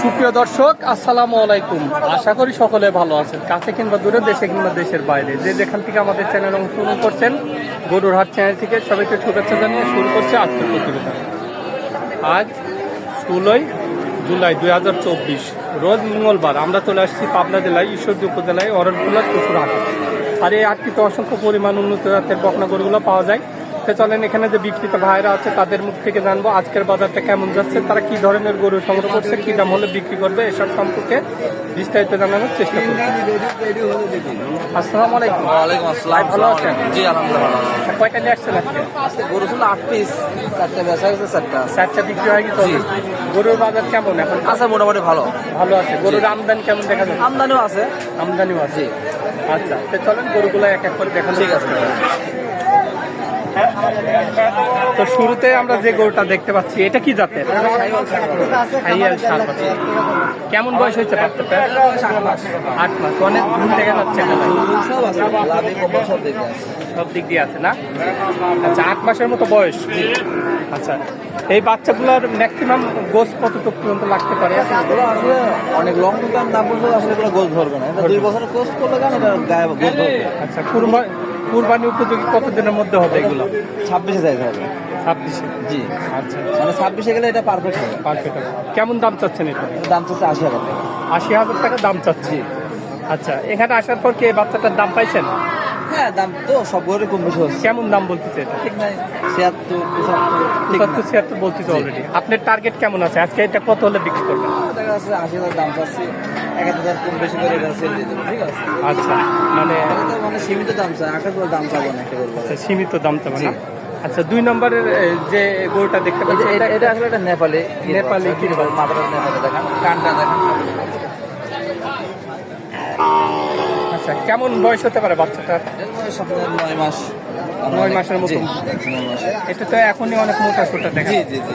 সুপ্রিয় দর্শক, আসসালামু আলাইকুম। আশা করি সকলে ভালো আছেন, কাছে কিংবা দূরে, দেশে কিংবা দেশের বাইরে, যে যেখান থেকে আমাদের চ্যানেল অনুসরণ করছেন। গরুর হাট চ্যানেল থেকে সবাইকে শুভেচ্ছা জানিয়ে শুরু করছে আজকের প্রতিবেদন। আজ 16 জুলাই 2024, রোজ মঙ্গলবার। আমরা চলে আসছি পাবনা জেলায় ঈশ্বরদী উপজেলায় অরণকুলার পশুর হাট। আর এই হাটটিতে অসংখ্য পরিমাণ উন্নত জাতের বকনা গরুগুলো পাওয়া যায়। তো চলেন এখানে যে বিক্রেতা ভাইরা আছে তাদের মুখ থেকে জানবো আজকের বাজারটা কেমন যাচ্ছে, তারা কি ধরনের গরু সংগ্রহ করছে, কি দাম হলে বিক্রি করবে, এসব সম্পর্কে বিস্তারিত জানানোর চেষ্টা করব। আসসালামু আলাইকুম। ওয়ালাইকুম আসসালাম। ভালো আছেন? জি আলহামদুলিল্লাহ ভালো আছি। কয়টা নিয়ে আসছেন আজকে? আজকে গরু ছিল 8 পিস, 4টা বেচা গেছে, 4টা চারটা বিক্রি হয়ে গেছে। গরুর বাজার কেমন এখন? আছে মোটামুটি ভালো। ভালো আছে। গরুর আমদানি কেমন দেখা যাচ্ছে? আমদানিও আছে। আমদানিও আছে। জি আচ্ছা, তো চলেন গরুগুলো এক এক করে দেখানো। ঠিক আছে। তো শুরুতে আমরা যে গরুটা দেখতে পাচ্ছি, এটা কি জাতের? হাইয়াল শাল। কেমন বয়স হয়েছে বাচ্চাটা? 8 মাস। অনেক ভুল দেখা যাচ্ছে এখানে। সব আছে, লাভে কম সব দিকে আছে। সব দিক দিয়ে আছে না? আচ্ছা, 8 মাসের মতো বয়স। আচ্ছা, এই বাচ্চাগুলোর ম্যাক্সিমাম গোস কতটুকু পর্যন্ত লাগতে পারে? এগুলো আসলে অনেক লং টাইম না বললে আসলে এগুলো গোল ধরবে না। এটা 2 বছরের কোর্স করলে কেন এটা গায়ে গোল ধরবে। আচ্ছা, কুরবানি উপযোগী কতদিনের মধ্যে হবে এগুলো? 26-এ যাইতে হবে। 26-এ? জি আচ্ছা, মানে 26-এ গেলে এটা পারফেক্ট হবে। পারফেক্ট হবে। কেমন দাম চাচ্ছেন এটা? এটার দাম চাচ্ছে 80,000 টাকা। 80,000 টাকা দাম চাচ্ছি। আচ্ছা, এখানে আসার পর কি এই বাচ্চাটার দাম পাইছেন? হ্যাঁ, দাম তো সব গরুরই কম বেশি হচ্ছে। কেমন দাম বলতেছে এটা? ঠিক নাই 76, 75 ঠিক না। 76 বলতেছে অলরেডি। আপনার টার্গেট কেমন আছে? আজকে এটা কত হলে বিক্রি করবেন? দেখা যাচ্ছে 80,000 দাম চাচ্ছি, 1,000 কম বেশি করে এটা সেল দিয়ে দেবো। ঠিক আছে, আচ্ছা, মানে এটা তো মানে সীমিত দাম চাই, 8,000 দাম চাবো না একটা গরু। আচ্ছা, সীমিত দাম চাবেন না? আচ্ছা, 2 নম্বরের যে গরুটা দেখতে পাচ্ছি, এটা এটা আসলে একটা নেপালি কি মাথাটা নেপালি দেখান, কানটা দেখান। আচ্ছা, কেমন বয়স হতে পারে বাচ্চাটার? এর বয়স আপনার 9 মাস। 9 মাসের মতো। জি, 9 মাস। এটা তো এখনই অনেক মোটা সোটা দেখা জি যাচ্ছে। জি জি।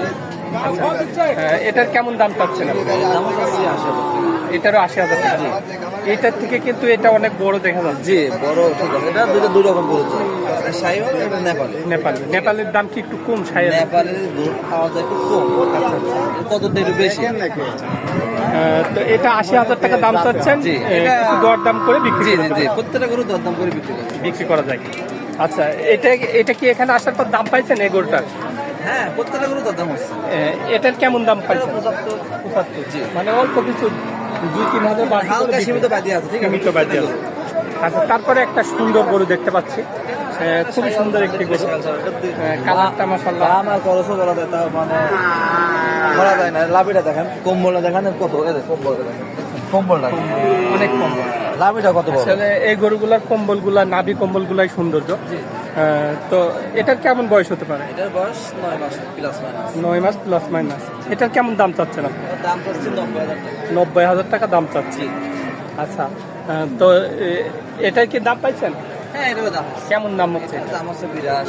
আচ্ছা, এটার কেমন দাম পাচ্ছেন আপনি? দাম চাচ্ছি 80,000 টাকা। এটারও 80,000 টাকা। এটার থেকে কিন্তু এটা অনেক বড় দেখা যাচ্ছে। জি, বড় ঠিক আছে। এটা দুই রকম গরু আছে, শাহিওয়াল এটা নেপালি। নেপালের দাম কি একটু কম? নেপালের গরু খাওয়া যায় খুব কম। কত একটু বেশি। তো এটা 80,000 টাকা দাম চাচ্ছেন। জি, কিছু দর দাম করে বিক্রি জি করে জি জি, প্রত্যেকটা গরু দরদাম করে বিক্রি করা যায়। আচ্ছা, এটা কি এখানে আসার পর দাম পাইছেন এই গরুটার? হ্যাঁ, প্রত্যেকটা গরু দরদাম হচ্ছে। এটার কেমন দাম পাইছেন? 75। জি, মানে অল্প কিছু 2-3 হাজার হালকা সীমিত বাদি আছে। ঠিক আছে, সীমিত বাদ দিয়ে। আচ্ছা, তারপরে একটা সুন্দর গরু দেখতে পাচ্ছি, খুবই সুন্দর একটি গরু। কালারটা মাশাআল্লাহ। আমার খরচও বলা যায়, তাও মানে বলা যায় না। লাভিটা দেখেন, কম্বলটা দেখেন কত, এই যে কম্বলটা দেখেন, কম্বলটা অনেক কম্বল। লাভিটা কত বড়। আসলে এই গরুগুলার কম্বলগুলা, নাভি কম্বলগুলাই সৌন্দর্য। তো এটার কেমন বয়স হতে পারে? এটার বয়স 9 মাস প্লাস মাইনাস। 9 মাস প্লাস মাইনাস। এটার কেমন দাম চাচ্ছেন আপনি? দাম চাচ্ছি 90,000 টাকা। 90,000 টাকা দাম চাচ্ছি। আচ্ছা, তো এটার কি দাম পাইছেন? হ্যাঁ, এটারও দাম আছে। কেমন দাম হচ্ছে? দাম হচ্ছে 82,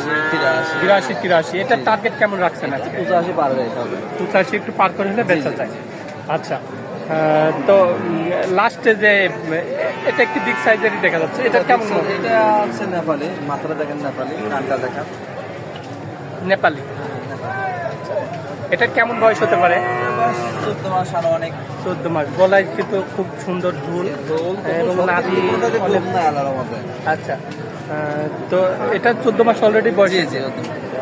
82-83। এটার টার্গেট কেমন রাখছেন আজকে? 85 পার হয়ে যাবে। 85 একটু পার করে হলে বেচা যায়। আচ্ছা, তো লাস্টে যে এটা একটি বিগ সাইজেরই দেখা যাচ্ছে, এটা কেমন? এটা হচ্ছে নেপালি, মাথাটা দেখেন নেপালি, কানটা দেখেন নেপালি। এটার কেমন বয়স হতে পারে? 14 মাস আনুমানিক। 14 মাস। গলায় কিন্তু খুব সুন্দর ঝুল এবং নাভি অনেক। না আলার মধ্যে। আচ্ছা, তো এটা 14 মাস অলরেডি বয়স। জি জি।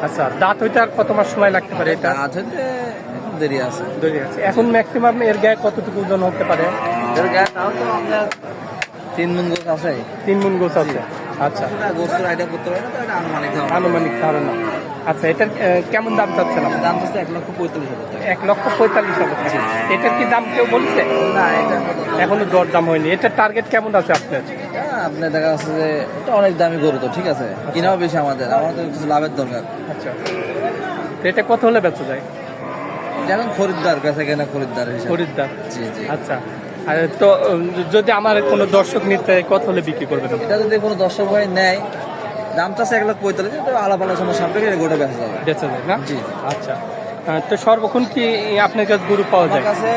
আচ্ছা, দাঁত হইতে আর কত মাস সময় লাগতে পারে এটা? আছে এখন দেরি আছে। দেরি আছে। এখন ম্যাক্সিমাম এর গায়ে কতটুকু ওজন হতে পারে? এর গায়ে তাও তো আপনার 3 মণ গোছ আছে। 3 মণ গোছ আছে। আচ্ছা, এটা গোছর আইডিয়া করতে পারে না, তো এটা আনুমানিক দাম। আনুমানিক ধারণা। আচ্ছা, এটার কেমন দাম চাচ্ছেন আপনি? দাম হচ্ছে 1,45,000 টাকা। 1,45,000 টাকা। এটার কি দাম কেউ বলছে? না, এটা এখনো দর দাম হয়নি। এটার টার্গেট কেমন আছে আপনার? আপনার দেখা যাচ্ছে যে এটা অনেক দামি গরু, তো ঠিক আছে, কিনাও বেশি আমাদের কিছু লাভের দরকার। আচ্ছা, তো এটা কত হলে বেচা যায়? যেমন খরিদ্দার বেচা কেনা খরিদ্দার হিসেবে। খরিদ্দার। জি জি। আচ্ছা, আর তো যদি আমার কোনো দর্শক নিতে কত হলে বিক্রি করবেন? এটা যদি কোনো দর্শক ভাই নেয়, দাম চাচ্ছে 1,45,000, তো আলাপ আলোচনা সাপেক্ষে গোটা বেচা যাবে। বেচা যায় না? জি। আচ্ছা, তো সর্বক্ষণ কি আপনার কাছে গরু পাওয়া আমার যায়? কাছে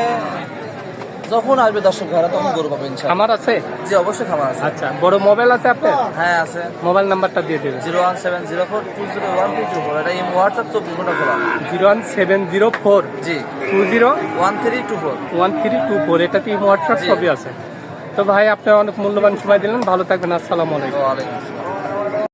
যখন আসবে দর্শক ভাইরা তখন গরু পাবে ইনশাআল্লাহ। খামার আছে? জি অবশ্যই খামার আছে। আচ্ছা, বড় মোবাইল আছে আপনার? হ্যাঁ আছে। মোবাইল নাম্বারটা দিয়ে দেবেন। 01704201224, এটা এই হোয়াটসঅ্যাপ 24 ঘন্টা খোলা। 01704 জি 20 1324। 1324, এটাতে হোয়াটসঅ্যাপ জি। ছবি আছে। তো ভাই আপনি অনেক মূল্যবান সময় দিলেন, ভালো থাকবেন, আসসালামু আলাইকুম। ওয়ালাইকুম আসসালাম।